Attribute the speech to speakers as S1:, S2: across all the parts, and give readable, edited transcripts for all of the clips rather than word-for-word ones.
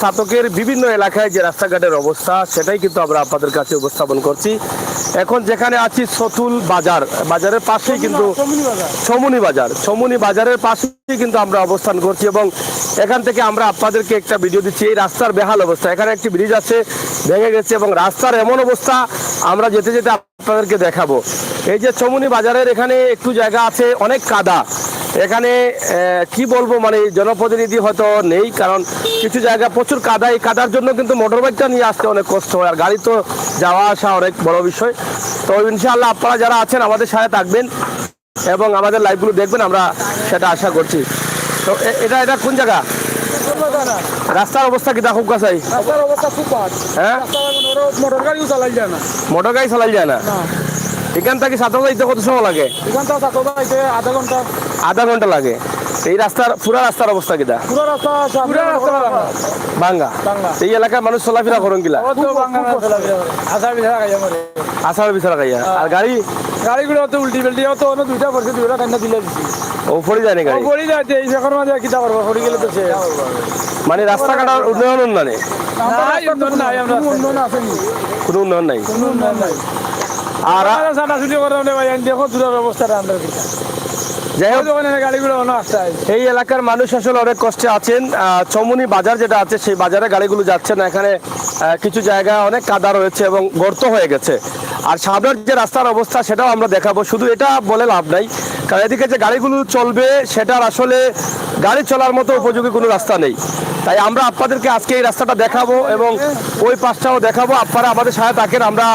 S1: সাতকের বিভিন্ন এলাকায় যে রাস্তাঘাটের অবস্থা সেটাই কিন্তু আমরা আপনাদের কাছে উপস্থাপন করছি। এখন যেখানে আছি সতুল বাজার, বাজারের পাশেই কিন্তু ছমুনি বাজারের পাশেই কিন্তু আমরা অবস্থান করছি এবং এখান থেকে আমরা আপনাদেরকে একটা ভিডিও দিচ্ছি। এই রাস্তার বেহাল অবস্থা, এখানে একটি ব্রিজ আছে, ভেঙে গেছে এবং রাস্তার এমন অবস্থা আমরা যেতে যেতে আপনাদেরকে দেখাবো। এই যে ছমুনি বাজারের এখানে একটু জায়গা আছে অনেক কাদা, এখানে কি বলবো, মানে জনপ্রতিনিধি হয়তো নেই, কারণ কিছু জায়গা প্রচুর কাদা। এই কাদার জন্য কিন্তু মোটর বাইকটা নিয়ে আসতে অনেক কষ্ট হয়, আর গাড়ি তো যাওয়া আসা অনেক বড় বিষয়। তো ইনশাআল্লাহ আপনারা যারা আছেন আমাদের সাথে থাকবেন এবং আমাদের লাইভগুলো দেখবেন, আমরা সেটা আশা করছি। তো এটা কোন জায়গা? রাস্তার অবস্থা কি খুব কাছাই?
S2: রাস্তার অবস্থা খুব বাদ।
S1: হ্যাঁ,
S2: মোটর গাড়িও চালাই যায় না।
S1: মোটর গাড়ি চালাই যায় না। এখান থেকে সাতটা যাইতে কত সময় লাগে?
S2: এখান থেকে সাতটা যাইতে
S1: আধা ঘন্টা লাগে। এই রাস্তার পুরো রাস্তার অবস্থা কিটা?
S2: পুরো রাস্তা
S1: ভাঙ্গা। এই এলাকার মানুষ চলাফেরা করেন কিলা? আসার বিচারা খাইয়া। আর
S2: গাড়িগুলো তো উল্টি বেল্টি তো দুইটা করছে, দুইটা কান্না দিলে
S1: ও পড়ে যায় না গাড়ি?
S2: পড়ি যায় এই শেখর মাঝে কিতা করবো, পড়ি গেলে তো সে
S1: মানে রাস্তাঘাটার উন্নয়ন নাই, কোনো উন্নয়ন নাই। আর
S2: ছাটাছুটি করে দেখো দূরের অবস্থাটা আমরা
S1: যাই হোক,
S2: গাড়িগুলো
S1: এই এলাকার মানুষ আসলে অনেক কষ্টে আছেন। ছমুনি বাজার যেটা আছে সেই বাজারে গাড়িগুলো যাচ্ছে না। এখানে কিছু জায়গা অনেক কাদা রয়েছে এবং গর্ত হয়ে গেছে। আর সামনের যে রাস্তার অবস্থা সেটাও আমরা দেখাবো। শুধু এটা বলে লাভ নাই, কারণ এদিকে যে গাড়িগুলো চলবে সেটার আসলে গাড়ি চলার মতো উপযোগী কোনো রাস্তা নেই। তাই আমরা আপনাদেরকে আজকে এই রাস্তাটা দেখাবো এবং ওই পাশটাও দেখাবো। আপনারা আমাদের সাথে থাকেন। আমরা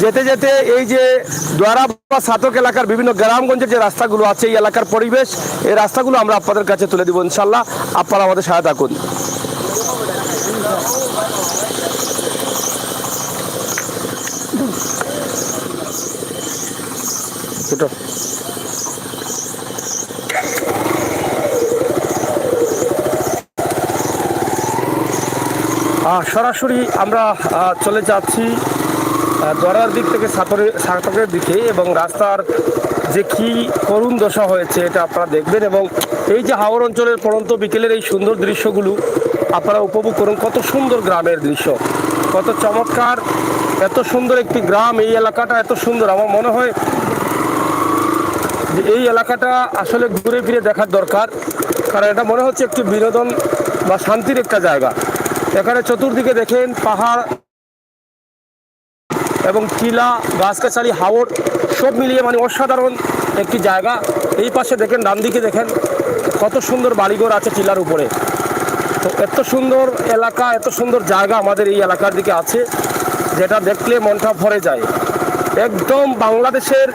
S1: যেতে যেতে এই যে দ্বারা বা সাতক এলাকার বিভিন্ন গ্রামগঞ্জের যে রাস্তাগুলো আছে, এই এলাকার পরিবেশ, এই রাস্তাগুলো আমরা আপনাদের কাছে তুলে দিব ইনশাল্লাহ। আপনারা আমাদের সাথে থাকুন। সরাসরি আমরা চলে যাচ্ছি দরার দিক থেকে সাতকের দিকে এবং রাস্তার যে কি করুণ দশা হয়েছে এটা আপনারা দেখবেন। এবং এই যে হাওড় অঞ্চলের পড়ন্ত বিকেলের এই সুন্দর দৃশ্যগুলো আপনারা উপভোগ করুন। কত সুন্দর গ্রামের দৃশ্য, কত চমৎকার, এত সুন্দর একটি গ্রাম। এই এলাকাটা এত সুন্দর, আমার মনে হয় যে এই এলাকাটা আসলে ঘুরে ফিরে দেখার দরকার, কারণ এটা মনে হচ্ছে একটি বিনোদন বা শান্তির একটা জায়গা। এখানে চতুর্দিকে দেখেন পাহাড় এবং টিলা, গাছগাছালি, হাওড় সব মিলিয়ে মানে অসাধারণ একটি জায়গা। এই পাশে দেখেন, ডান দিকে দেখেন কত সুন্দর বাড়িঘর আছে টিলার উপরে। তো এত সুন্দর এলাকা, এত সুন্দর জায়গা আমাদের এই এলাকার দিকে আছে, যেটা দেখলে মনটা ভরে যায়। একদম বাংলাদেশের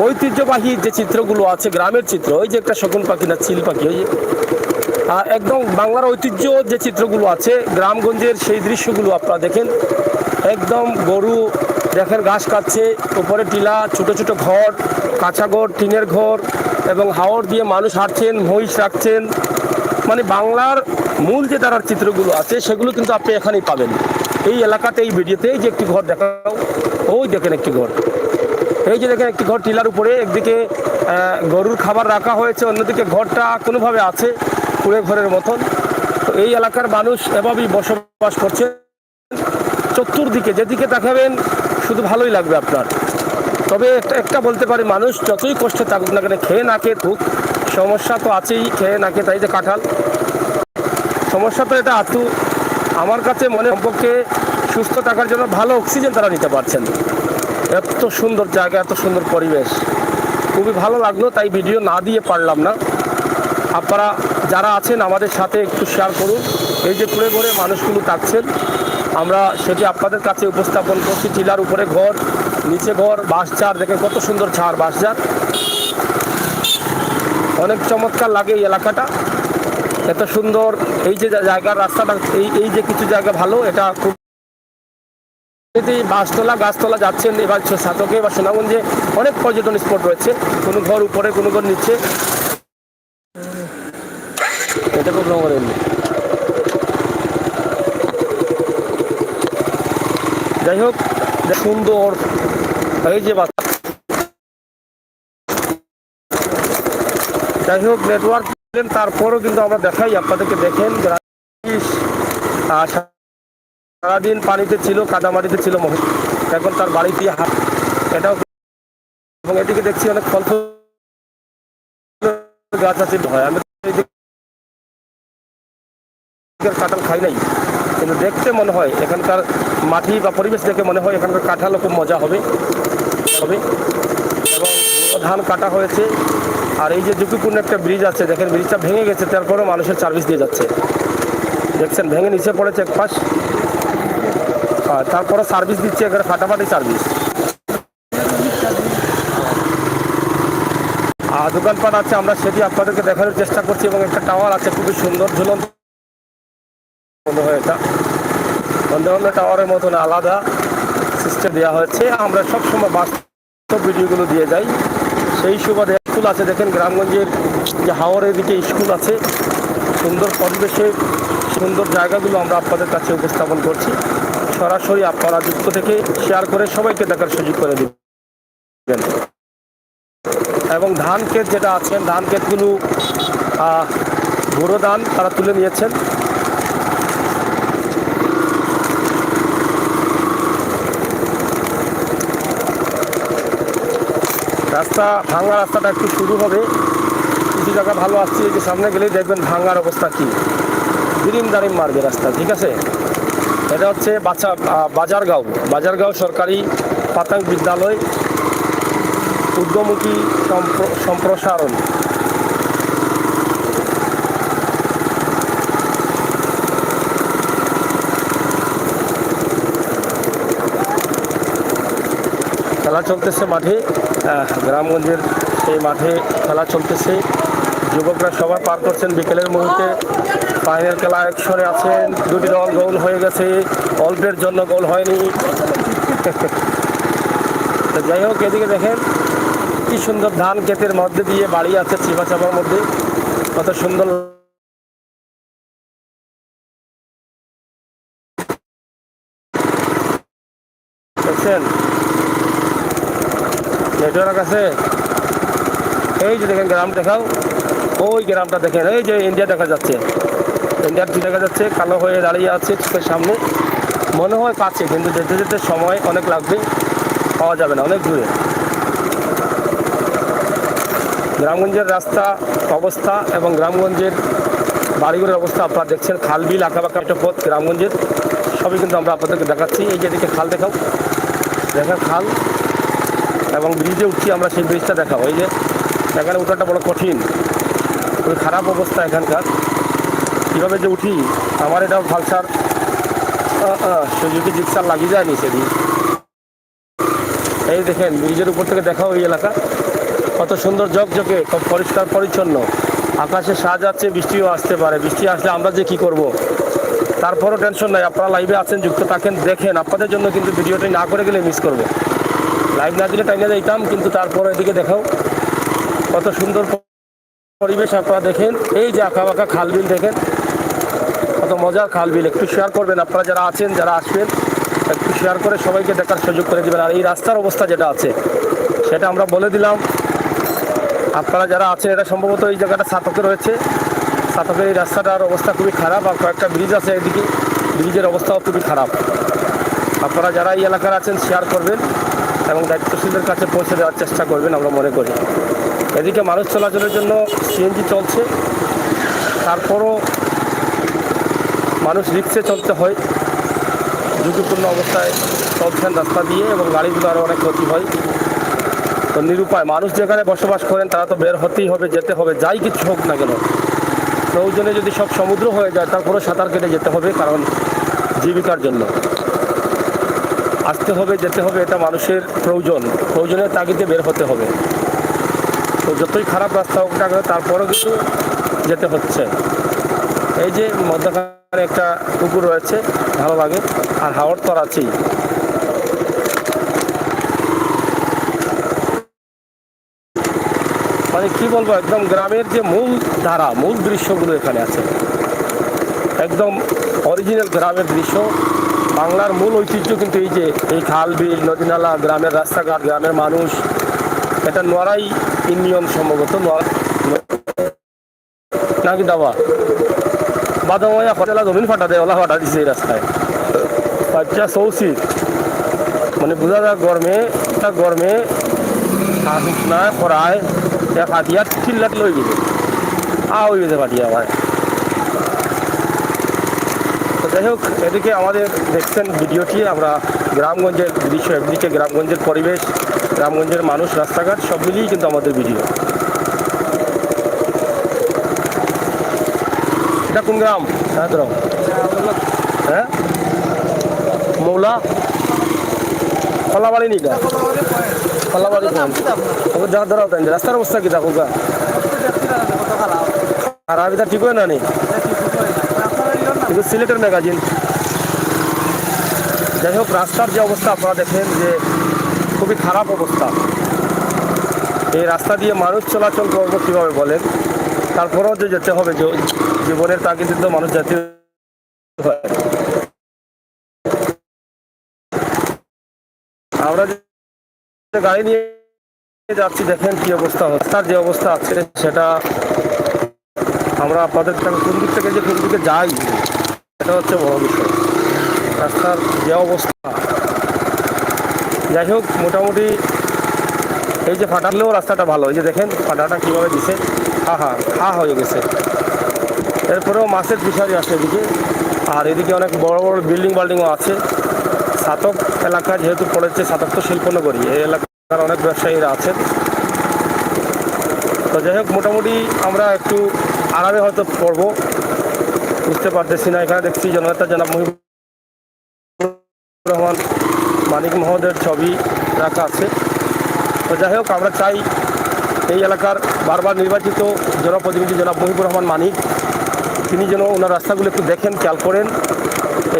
S1: ঐতিহ্যবাহী যে চিত্রগুলো আছে, গ্রামের চিত্র, ওই যে একটা শকুন পাখি না চিল পাখি, ওই যে একদম বাংলার ঐতিহ্য যে চিত্রগুলো আছে গ্রামগঞ্জের, সেই দৃশ্যগুলো আপনারা দেখেন। একদম গরু দেখেন ঘাস খাচ্ছে, উপরে টিলা, ছোটো ছোটো ঘর, কাঁচা ঘর, টিনের ঘর, এবং হাওড় দিয়ে মানুষ হাঁটছেন, মহিষ রাখছেন। মানে বাংলার মূল যে তারার চিত্রগুলো আছে সেগুলো কিন্তু আপনি এখানেই পাবেন এই এলাকাতে। এই ভিডিওতে এই যে একটি ঘর দেখাও, ওই দেখেন একটি ঘর, এই যে দেখেন একটি ঘর টিলার উপরে। একদিকে গরুর খাবার রাখা হয়েছে, অন্যদিকে ঘরটা কোনোভাবে আছে কুড়ে ঘরের মতন। তো এই এলাকার মানুষ এভাবেই বসবাস করছে। চতুর্দিকে যেদিকে তাকাবেন শুধু ভালোই লাগবে আপনার। তবে একটা বলতে পারি, মানুষ যতই কষ্টে থাকুক না কেন, খেয়ে না খেয়ে থাকুক, সমস্যা তো আছেই। খেয়ে না খেয়ে, তাই যে কাঁঠাল সমস্যা তো এটা আতু। আমার কাছে মনে সম্পর্কে সুস্থ থাকার জন্য ভালো অক্সিজেন তারা নিতে পারছেন। এত সুন্দর জায়গা, এত সুন্দর পরিবেশ, খুবই ভালো লাগলো, তাই ভিডিও না দিয়ে পারলাম না। আপনারা যারা আছেন আমাদের সাথে একটু শেয়ার করুন। এই যে কুড়ে ঘরে মানুষগুলো থাকছেন, আমরা সেটি আপনাদের কাছে উপস্থাপন করছি। টিলার উপরে ঘর, নিচে ঘর, বাঁশঝাড় দেখেন কত সুন্দর ঝাড়, বাঁশঝাড়, অনেক চমৎকার লাগে এই এলাকাটা, এত সুন্দর। এই যে জায়গার রাস্তাটা, এই যে কিছু জায়গা ভালো, এটা খুব বাঁশতলা গাছতলা যাচ্ছেন এবার সাতকে বা সোনাগঞ্জে অনেক পর্যটন স্পট রয়েছে। কোনো ঘর উপরে, কোনো ঘর নিচে। এটা খুব রঙের যাই হোক, সুন্দর এই যে যাই হোক নেটওয়ার্ক, তারপরও কিন্তু আমরা দেখাই আপনাদেরকে। দেখেন সারাদিন পানিতে ছিল, কাদামাটিতে ছিল মহিষ, এখন তার বাড়িতে এটাও। এবং এদিকে দেখছি অনেক ফল গাছ আছে, হয় আমি কাঁঠাল খাই নাই, কিন্তু দেখতে মনে হয় এখানকার মাটি বা পরিবেশ দেখে মনে হয় এখানকার কাঁঠালও খুব মজা হবে হবে এবং ধান কাটা হয়েছে। আর এই যে ঝুঁকিপূর্ণ একটা ব্রিজ আছে, দেখেন ব্রিজটা ভেঙে গেছে, তারপরেও মানুষের সার্ভিস দিয়ে যাচ্ছে, দেখছেন ভেঙে নিচে পড়েছে এক পাশ, তারপরে সার্ভিস দিচ্ছে, এখানে ফাটাফাটি সার্ভিস। আর দোকানপাট আছে, আমরা সেটি আপনাদেরকে দেখানোর চেষ্টা করছি। এবং একটা টাওয়ার আছে খুবই সুন্দর ঝুলন্ত, মনে হয় এটা অন্য টাওয়ারের মতন আলাদা সিস্টেম দেওয়া হয়েছে। আমরা সবসময় বাস্তব ভিডিওগুলো দিয়ে যাই, সেই সুবাদে স্কুল আছে, দেখেন গ্রামগঞ্জের যে হাওরের দিকে স্কুল আছে, সুন্দর পরিবেশে সুন্দর জায়গাগুলো আমরা আপনাদের কাছে উপস্থাপন করছি। সরাসরি আপনারা যুক্ত থেকে শেয়ার করে সবাইকে দেখার সুযোগ করে দিবেন। এবং ধান ক্ষেত যেটা আছেন, ধান ক্ষেতগুলো বুড়ো ধান তারা তুলে নিয়েছেন। রাস্তা ভাঙা, রাস্তাটা একটু শুরু হবে, কিছু জায়গা ভালো আসছে, এই যে সামনে গেলেই দেখবেন ভাঙার অবস্থা কি, দিরিম দারিম মারবে রাস্তা, ঠিক আছে। এটা হচ্ছে বাজারগাঁও সরকারি প্রাথমিক বিদ্যালয় ঊর্ধ্বমুখী সম্প্রসারণ। খেলা চলতেছে মাঠে, গ্রামগঞ্জের সেই মাঠে খেলা চলতেছে। যুবকরা সবাই পার করছেন বিকেলের মুহূর্তে। ফাইনাল খেলা একসরে আছেন, দুটি দল গোল হয়ে গেছে, অল্পের জন্য গোল হয়নি। তো যাই হোক, এদিকে দেখেন কি সুন্দর ধান ক্ষেতের মধ্যে দিয়ে বাড়ি আছে, চিপা চাপার মধ্যে, কত সুন্দর দেখছেন। নেটওয়ার্ক আছে, এই যে দেখেন গ্রাম দেখাও, ওই গ্রামটা দেখেন, এই যে ইন্ডিয়া দেখা যাচ্ছে, ইন্ডিয়ার দেখা যাচ্ছে, কালো হয়ে দাঁড়িয়ে আছে চোখের সামনে, মনে হয় কাছে, কিন্তু যেতে যেতে সময় অনেক লাগবে, পাওয়া যাবে না, অনেক দূরে। গ্রামগঞ্জের রাস্তা অবস্থা এবং গ্রামগঞ্জের বাড়িঘরের অবস্থা আপনারা দেখছেন। খাল বিল আঁকাবাঁকা একটা পথ গ্রামগঞ্জের, সবই কিন্তু আমরা আপনাদেরকে দেখাচ্ছি। এই যে দিকে খাল দেখাও, দেখেন খাল, এবং ব্রিজে উঠছি আমরা, সেই ব্রিজটা দেখাও। এই যে এখানে উঠাটা বড় কঠিন, খুবই খারাপ অবস্থা এখানকার, কীভাবে যে উঠি, আমার এটাও ভালসার সুযোগী জিক্সার লাগিয়ে যায়নি সেদিন। এই দেখেন ব্রিজের উপর থেকে দেখাও, এই এলাকা কত সুন্দর ঝকঝকে, খুব পরিষ্কার পরিচ্ছন্ন, আকাশে সাজ আছে, বৃষ্টিও আসতে পারে, বৃষ্টি আসলে আমরা যে কী করব, তারপরও টেনশন নাই। আপনারা লাইভে আছেন, যুক্ত থাকেন, দেখেন, আপনাদের জন্য কিন্তু ভিডিওটি না করে গেলে মিস করবে। লাইভ না দিলে টাইনে যাইতাম, কিন্তু তারপরে এদিকে দেখাও কত সুন্দর পরিবেশ, আপনারা দেখেন। এই যে আঁকা বাঁকা খাল বিল দেখেন, কত মজার খাল বিল। একটু শেয়ার করবেন, আপনারা যারা আছেন, যারা আসবেন, একটু শেয়ার করে সবাইকে দেখার সুযোগ করে দেবেন। আর এই রাস্তার অবস্থা যেটা আছে সেটা আমরা বলে দিলাম। আপনারা যারা আছেন, এটা সম্ভবত এই জায়গাটা সাতকে রয়েছে, সাতকের এই রাস্তাটার অবস্থা খুবই খারাপ, আর কয়েকটা ব্রিজ আছে এদিকে, ব্রিজের অবস্থাও খুবই খারাপ। আপনারা যারা এই এলাকার আছেন শেয়ার করবেন এবং দায়িত্বশীলদের কাছে পৌঁছে দেওয়ার চেষ্টা করবেন, আমরা মনে করি। এদিকে মানুষ চলাচলের জন্য সিএনজি চলছে, তারপরও মানুষ রিক্সে চলতে হয়, ঝুঁকিপূর্ণ অবস্থায় চলছেন রাস্তা দিয়ে, এবং গাড়িগুলো আরও অনেক ক্ষতি হয়। তো নিরুপায় মানুষ যেখানে বসবাস করেন তারা তো বের হতেই হবে, যেতে হবে, যাই কিছু হোক না কেন। প্রয়োজনে যদি সব সমুদ্র হয়ে যায়, তারপরে সাঁতার কেটে যেতে হবে, কারণ জীবিকার জন্য আসতে হবে, যেতে হবে, এটা মানুষের প্রয়োজনের তাগিদে বের হতে হবে। তো যতই খারাপ রাস্তা হোক না কেন, তারপরেও কিন্তু যেতে হচ্ছে। এই যে মধ্যখানে একটা পুকুর রয়েছে, ভালো লাগে, আর হাওড় তো আছেই। মানে কি বলবো, একদম গ্রামের যে মূল ধারা, মূল দৃশ্যগুলো এখানে আছে, একদম অরিজিনাল গ্রামের দৃশ্য। বাংলার মূল ঐতিহ্য কিন্তু এই যে এই খাল বিল, নদী নালা, গ্রামের রাস্তাঘাট, গ্রামের মানুষ। এটা নোয়ারাই ইউনিয়ন সম্ভবত, নাকি দাবা বাদামাইয়া ফটেলা জমিন ফাটা দেয়, ওলা ফাটা দিচ্ছে এই রাস্তায়। বাচ্চা সৌসি মানে বোঝা যায় গরমে না করায় এক হাতিয়ার চিল্লাত লই গেছে হয়ে গেছে পাঠিয়া ভাই। তো যাই হোক, এদিকে আমাদের দেখছেন ভিডিওটি, আমরা গ্রামগঞ্জের দৃশ্য, একদিকে গ্রামগঞ্জের পরিবেশ, গ্রামগঞ্জের মানুষ, রাস্তাঘাট সব মিলিয়েই কিন্তু আমাদের ভিডিও। এটা কোন গ্রাম? হ্যাঁ মৌলা কলাবাড়ি নিকা কলাবাড়ি যা ধরাও তাই রাস্তার অবস্থা কি থাকুক আর আবিটা ঠিক হয় না নি কিন্তু সিলেটের ম্যাগাজিন। যাই হোক, রাস্তার যে অবস্থা আপনারা দেখেন যে খুবই খারাপ অবস্থা। এই রাস্তা দিয়ে মানুষ চলাচল করবো কীভাবে বলেন? তারপরেও যে যেতে হবে, জীবনের তাগিদে তো মানুষ যেতে হয়। আমরা যে গাড়ি নিয়ে যাচ্ছি দেখেন কি অবস্থা, রাস্তার যে অবস্থা আছে সেটা আমরা আপনাদের কোন দিক থেকে যে কোন দিকে যাই এটা হচ্ছে বড় বিষয়, রাস্তার যে অবস্থা। যাই হোক, মোটামুটি এই যে ফাটালেও রাস্তাটা ভালো, এই যে দেখেন ফাটাটা কীভাবে দিছে, হা হয়ে গেছে। এরপরেও মাছের ফিশারি আছে এদিকে, আর এদিকে অনেক বড় বড় বিল্ডিংও আছে। সাতক এলাকা যেহেতু পড়েছে, সাতক তো শিল্পনগরী, এই এলাকার অনেক ব্যবসায়ীরা আছেন। তো যাই হোক, মোটামুটি আমরা একটু আরামে হয়তো পড়বো, বুঝতে পারতেছি না। এখানে দেখছি জননেতা জনাব মুজিবুর রহমান মানিক মহোদয়ের ছবি রাখা আছে। তো যাই হোক, আমরা চাই এই এলাকার বারবার নির্বাচিত জনপ্রতিনিধি জনাব মুজিবুর রহমান মানিক, তিনি যেন ওনার রাস্তাগুলো একটু দেখেন, খেয়াল করেন,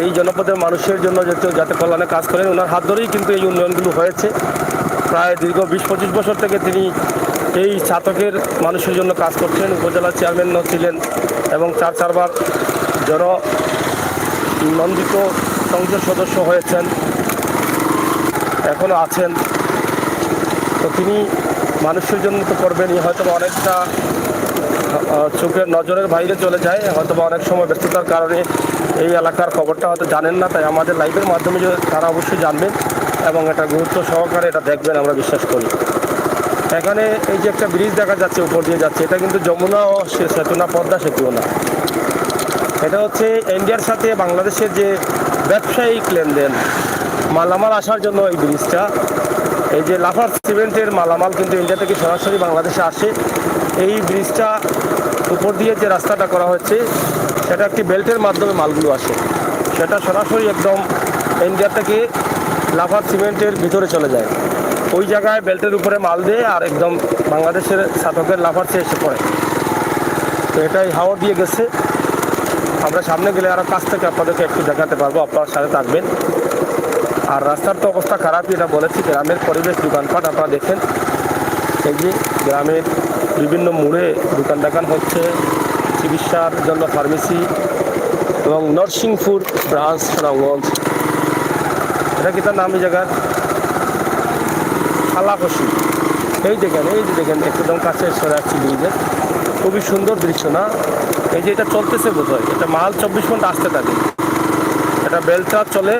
S1: এই জনপদের মানুষের জন্য যাতে কল্যাণে কাজ করেন। ওনার হাত ধরেই কিন্তু এই উন্নয়নগুলো হয়েছে। প্রায় দীর্ঘ 20-25 বছর থেকে তিনি এই ছাতকের মানুষের জন্য কাজ করছেন, উপজেলা চেয়ারম্যানও ছিলেন এবং 4-4বার জননন্দিত সংসদ সদস্য হয়েছেন, এখনও আছেন। তো তিনি মানুষের জন্য তো করবেনই, হয়তো অনেকটা চোখের নজরের বাইরে চলে যায়, হয়তো অনেক সময় ব্যস্ততার কারণে এই এলাকার খবরটা হয়তো জানেন না। তাই আমাদের লাইভের মাধ্যমে তারা অবশ্যই জানবেন এবং এটা গুরুত্ব সহকারে এটা দেখবেন, আমরা বিশ্বাস করি। এখানে এই যে একটা ব্রিজ দেখা যাচ্ছে, উপর দিয়ে যাচ্ছে, এটা কিন্তু যমুনা ও সেতু না, পদ্মা সেতুও না। এটা হচ্ছে ইন্ডিয়ার সাথে বাংলাদেশের যে ব্যবসায়িক লেনদেন, মালামাল আসার জন্য এই ব্রিজটা। এই যে লাফার্জ সিমেন্টের মালামাল কিন্তু ইন্ডিয়া থেকে সরাসরি বাংলাদেশে আসে। এই ব্রিজটা উপর দিয়ে যে রাস্তাটা করা হচ্ছে, সেটা একটি বেল্টের মাধ্যমে মালগুলো আসে, সেটা সরাসরি একদম ইন্ডিয়া থেকে লাফার্জ সিমেন্টের ভিতরে চলে যায়। ওই জায়গায় বেল্টের উপরে মাল দিয়ে আর একদম বাংলাদেশের ছাতকের লাফার্জে এসে পড়ে। তো এটাই হাওড় দিয়ে গেছে। আমরা সামনে গেলে আরও কাছ থেকে আপনাদেরকে একটু দেখাতে পারবো, আপনার সাথে থাকবেন। আর রাস্তার তো অবস্থা খারাপই, এটা বলেছি। গ্রামের পরিবেশ, দোকানপাট আপনারা দেখেন, এই যে গ্রামের বিভিন্ন মোড়ে দোকান হচ্ছে, চিকিৎসার জন্য ফার্মেসি এবং নরসিংপুর ব্রাঞ্চ সুনামগঞ্জ, এটা কি তার নাম এই জায়গার খালাকসি। এই যে দেখেন একদম কাছে সরে আসছি ব্রিজের, খুবই সুন্দর দৃশ্য না? এই যে এটা চলতেছে বোধহয়, এটা মাল 24 ঘন্টা আসতে থাকে, এটা বেলটা চলে।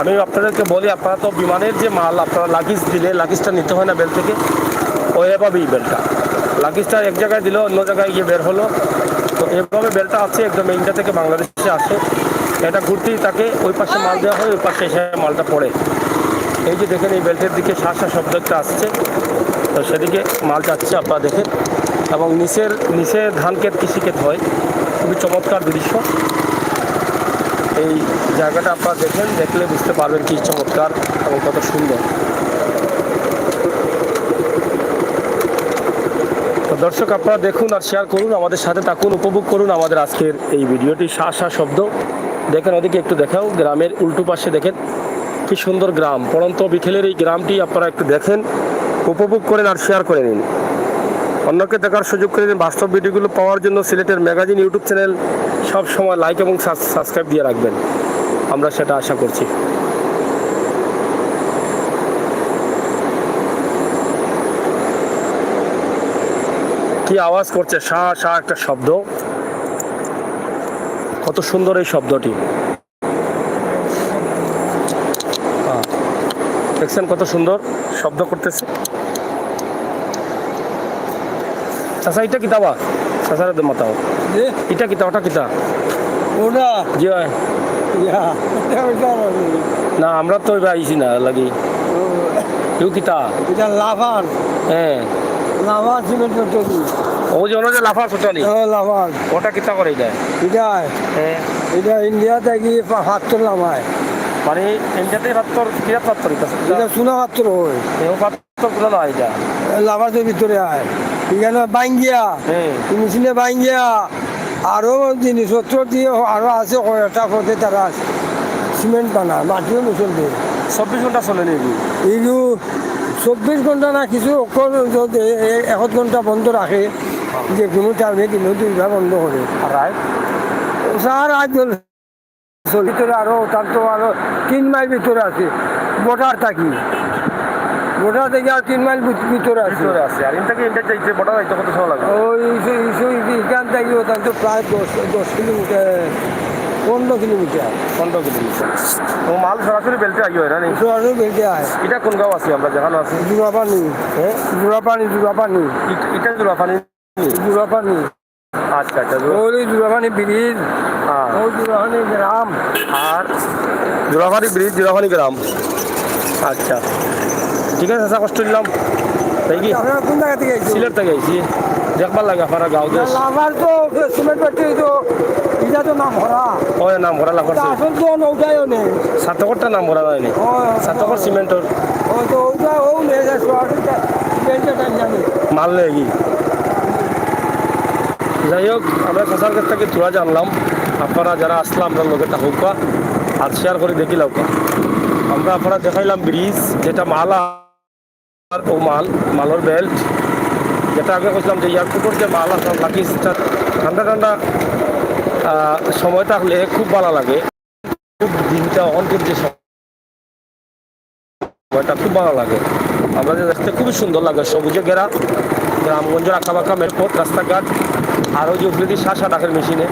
S1: আমি আপনাদেরকে বলি, আপনারা তো বিমানের যে মাল আপনারা লাগেজ দিলে লাগেজটা নিতে হয় না বেল থেকে, ওই এভাবেই বেলটা, লাগেজটা এক জায়গায় দিল অন্য জায়গায় গিয়ে বের হলো। তো এভাবে বেলটা আছে, একদম ইন্ডিয়া থেকে বাংলাদেশে আসে, এটা ঘুরতেই তাকে, ওই পাশে মাল দেওয়া হয়, ওই পাশে এসে মালটা পড়ে। এই যে দেখেন এই বেল্টের দিকে শাঁসা শব্দ একটা আসছে, তো সেদিকে মাল যাচ্ছে আপনারা দেখেন। এবং নিচে ধান ক্ষেত, কৃষিক্ষেত হয়, খুবই চমৎকার দৃশ্য। এই জায়গাটা আপনারা দেখেন, দেখলে বুঝতে পারবেন কি চমৎকার এবং কত সুন্দর। তো দর্শক, আপনারা দেখুন আর শেয়ার করুন, আমাদের সাথে থাকুন, উপভোগ করুন আমাদের আজকের এই ভিডিওটি। শাঁসা শব্দ দেখেন, ওদিকে একটু দেখাও, গ্রামের উল্টো পাশে দেখেন কি সুন্দর গ্রাম। পড়ন্ত বিকেলের এই গ্রামটি আপনারা একটু দেখেন, উপভোগ করেন আর শেয়ার করে নিন, অন্যকে দেখার সুযোগ করে দিন। বাস্তব ভিডিওগুলো পাওয়ার জন্য সিলেটের ম্যাগাজিন ইউটিউব চ্যানেল সব সময় লাইক এবং সাবস্ক্রাইব দিয়ে রাখবেন, আমরা সেটা আশা করছি। কি আওয়াজ করছে, শা একটা শব্দ, কত সুন্দর এই শব্দটি। দেখছেন কত সুন্দর শব্দ করতেছে। চাচা এটা কিতাবা চাচার মাতাও এটা কিতা ওটা কিতা
S2: ওটা
S1: জি হয় না আমরা তো এবার আইছি না লাগি কেউ কিতা
S2: এটা লাভার
S1: হ্যাঁ
S2: লাভার সিমেন্ট ফ্যাক্টরি
S1: ও যে ওরা যে লাফা ছোটালি
S2: লাভার
S1: ওটা কিতা করে এটা
S2: এটা
S1: হ্যাঁ
S2: এটা ইন্ডিয়া থেকে ৭৫ নামায়
S1: মানে ইন্ডিয়াতে পাত্তর কিরা পাত্তর
S2: এটা সোনা পাত্র হয়
S1: এও পাত্তর পুরো নয় এটা
S2: লাভারের ভিতরে আয় এখানে বাইঙ্গিয়া
S1: হ্যাঁ
S2: মেশিনে বাইঙ্গিয়া আরো জিনিসপত্র দিয়ে আরো আছে কয়েকটা পথে তারা সিমেন্ট বানায় মাটিও মিশন দিয়ে
S1: ২৪ ঘন্টা চলে নাকি
S2: এইগুলো ২৪ ঘন্টা না কিছু যদি ১ ঘন্টা বন্ধ রাখে যে কোনো টাইমে কিন্তু ২টা বন্ধ করে
S1: আর রায়
S2: স্যার আজ ভিতরে আরো তার তো আরো ৩ মাইল ভিতরে আছে বর্ডার থাকি বর্ডার থেকে আর ৩ মাইল ভিতরে আছে
S1: ভিতরে আছে আর ইন্টাকে ইন্টার যাইতে বড় যাইতে কত সময় লাগে
S2: ওই এখান থেকে ওখান তো প্রায় ১০ কিলোমিটার ১৫ কিলোমিটার
S1: 15 কিলোমিটার ও মাল সরাসরি বেলতে আগে হয় না নি?
S2: সরাসরি বেলতে আয়
S1: এটা কোন গাঁও আছে আমরা যেখানে আছি
S2: জুড়াপানি
S1: হ্যাঁ
S2: জুড়াপানি
S1: এটা জোড়াপানি
S2: জুড়াপানি
S1: আচ্ছা আচ্ছা
S2: ওই জুড়াপানি ব্রিজ
S1: হ্যাঁ
S2: ওই জুড়াপানি গ্রাম
S1: আর জোড়াপানি ব্রিজ জোড়াপানি গ্রাম আচ্ছা ঠিক আছে চাচা কষ্ট নিলাম তাই কি
S2: আপনারা কোন জায়গা থেকে আইছেন?
S1: সিলেট থেকে আইছি দেখবার লাগে আপনারা গাঁও দেশ
S2: লাভার তো সিমেন্ট ফ্যাক্টরি তো এটা তো নাম ভরা
S1: ওই নাম ভরা লাগার
S2: আসল তো নৌকায়ও নেই
S1: সাতকরটা নাম ভরা হয়নি সাতকর সিমেন্টর
S2: ও তো ওটা ও নেই সরাসরি জানি
S1: মাল নেই কি যাই হোক আমরা চাচার কাছ থেকে তোরা জানলাম আপনারা যারা আসলাম আমরা লোকের টাকা আর শেয়ার করে দেখি লাউকা আমরা আপনারা দেখাইলাম ব্রিজ যেটা মাল আর ও মালের বেল্ট যেটা আগে বলছিলাম যে এয়ারপোর্টের যে মাল আছে বাকি ঠান্ডা ঠান্ডা সময় থাকলে খুব ভালো লাগে খুব দিনটা অন্তিম যে সময়টা খুব ভালো লাগে আমরা যে দেখতে খুবই সুন্দর লাগে সবুজে ঘেরা গ্রামগঞ্জের আঁকাবাঁকা মেটপথ রাস্তাঘাট আরও যে উপরে দিয়ে শাঁসা ডাকের মেশিনে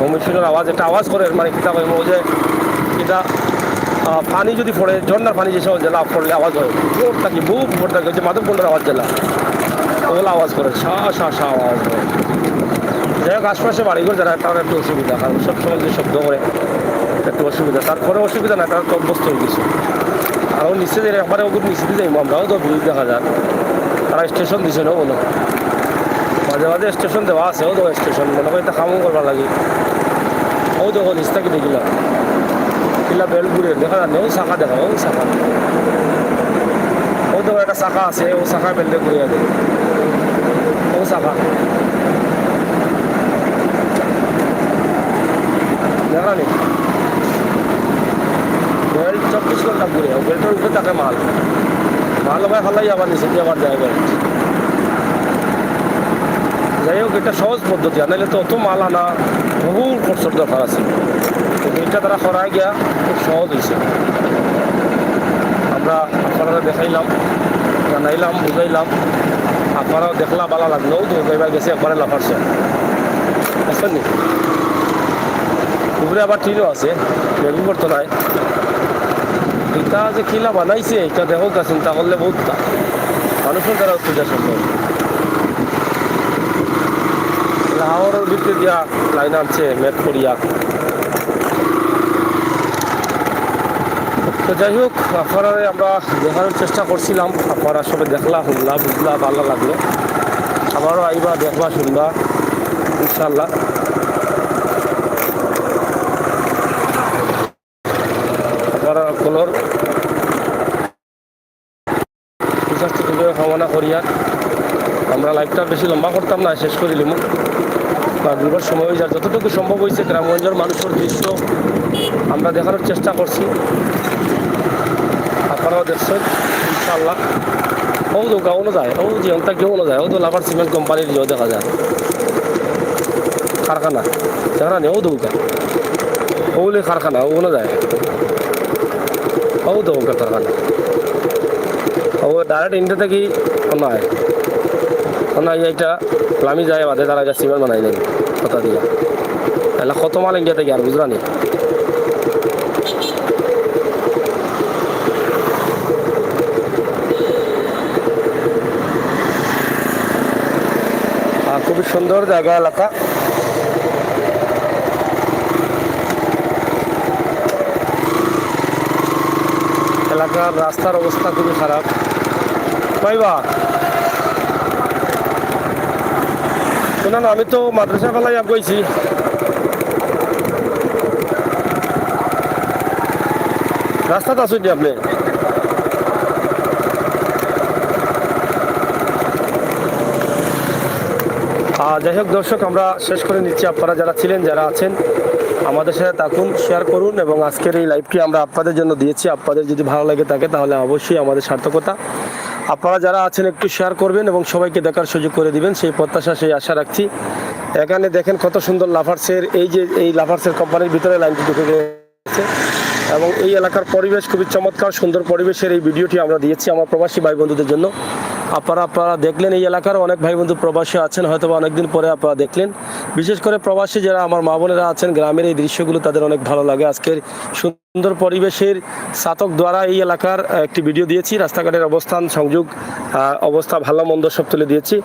S1: ও মেশিনের আওয়াজ একটা আওয়াজ করে মানে কিতা হয় ও যে এটা পানি যদি পড়ে ঝর্নার পানি যে সব জেলা পড়লে আওয়াজ হয় ভোর থাকি বুক ভোর থাকে যে মাধবকুণ্ডের আওয়াজ জেলা ওগুলো আওয়াজ করে শা আওয়াজ করে যাই হোক আশপাশে বাড়িঘর যারা তার একটু অসুবিধা কারণ সবসময় যে শব্দ করে একটু অসুবিধা তারপরে অসুবিধা না তারা তো অভ্যস্ত হয়ে গেছে আরও নিচে যে একবারে ওগুলো নিচে দিয়ে যাইব আমরাও তো ভিড় দেখা যায় তারা স্টেশন দিছে না বলো মাঝে মাঝে স্টেশন দেওয়া আছে ও তো স্টেশন মনে করি তা কামও করবার লাগে ও তো নিচটাকে দেখিলাম কিলা বেল ঘুরে দেখা যায় ও শাখা দেখা ও শাখা ও তো একটা শাখা আছে ও শাখা বেলতে ঘুরে যাবে ও শাখা দেখা নেই বেল ২৪ ঘন্টা ঘুরে বেলটার উপরে থাকে মাল ভাই ভালোই আবার নিচে দিয়ে আবার যায় বেল্ট যাই হোক এটা সহজ পদ্ধতি আনাইলে তো অত মাল আনা বহু খরচর দরকার আছে কিন্তু এটা তারা করায় গিয়া খুব সহজ হয়েছে আমরা আপনারা দেখাইলাম জানাইলাম বুঝাইলাম আপনারাও দেখলা ভালো লাগলেও তো এবার গেছে একবারে লাফারছে বুঝছেন নি উপরে আবার টিনও আছে বেগুন করতে নাই এটা যে কিলা বানাইছে এটা দেখো চিন্তা করলে বহুত মানুষের দ্বারা পূজা সম্ভব লাহোরের ভিতরে দিয়া লাইন আনছে মেট করিয়া তো যাই হোক আপনারা আমরা দেখানোর চেষ্টা করছিলাম আপনারা সবাই দেখলা শুনলা বুঝলা ভালো লাগলো আবারও আইবা দেখবা শুনবা ইনশাল্লাহ আপনারা কোনোর কামনা করিয়া আমরা লাইভটা বেশি লম্বা করতাম না শেষ করে দিলাম বা দুবার সময় হয়ে যায় যতটুকু সম্ভব হয়েছে গ্রামগঞ্জের মানুষের দৃশ্য আমরা দেখানোর চেষ্টা করছি আপনারাও দেখছেন ইনশাআল্লাহ ও তো গাঁও যায় ও যে অন্তা কেউ যায় ও তো লাভার সিমেন্ট কোম্পানির যেও দেখা যায় কারখানা দেখা নেই ও দৌকা ওগুলি কারখানা ওগুলো যায় ও দৌকা কারখানা ও ডাইরেক্ট ইন্ডিয়া থেকে নয় নয় এইটা লামি যায় বাদে তারা সিমেন্ট বানাই নেই কথা দিয়ে তাহলে কত মাল ইন্ডিয়া থেকে আর বুঝলা নি সুন্দর জায়গা এলাকা। এলাকার রাস্তার অবস্থা খুবই খারাপ। ভাইবা শোনা না, আমি তো মাদ্রাসা ফেলাই গেছি। রাস্তাতে আসুন আপনি। যাই হোক দর্শক, আমরা শেষ করে নিচ্ছি। আপনারা যারা ছিলেন, যারা আছেন, আমাদের সাথে থাকুন, শেয়ার করুন এবং আজকের এই লাইভটি আমরা আপনাদের জন্য দিয়েছি। আপনাদের যদি ভালো লাগে থাকে তাহলে অবশ্যই আমাদের সার্থকতা। আপনারা যারা আছেন একটু শেয়ার করবেন এবং সবাইকে দেখার সুযোগ করে দিবেন, সেই প্রত্যাশা, সেই আশা রাখছি। এখানে দেখেন কত সুন্দর লাফার্সের, এই লাফার্সের কোম্পানির ভিতরে লাইনটি ঢুকে গেছে এবং এই এলাকার পরিবেশ খুবই চমৎকার, সুন্দর পরিবেশের এই ভিডিওটি আমরা দিয়েছি আমার প্রবাসী ভাই বন্ধুদের জন্য। আপনারা দেখলেন, এই এলাকার অনেক ভাই বন্ধু প্রবাসী আছেন, হয়তো অনেকদিন পরে আপনারা দেখলেন। বিশেষ করে প্রবাসী যারা আমার মা বোনেরা আছেন, গ্রামের এই দৃশ্যগুলো তাদের অনেক ভালো লাগে। আজকের সুন্দর পরিবেশের ছাতক দ্বারা এই এলাকার একটি ভিডিও দিয়েছি। রাস্তাঘাটের অবস্থান, সংযোগ অবস্থা, ভালো মন্দ সব তুলে দিয়েছি।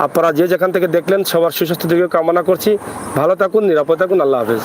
S1: আপনারা যে যেখান থেকে দেখলেন সবার সুস্বাস্থ্য দিকে কামনা করছি। ভালো থাকুন, নিরাপদ থাকুন। আল্লাহ হাফেজ।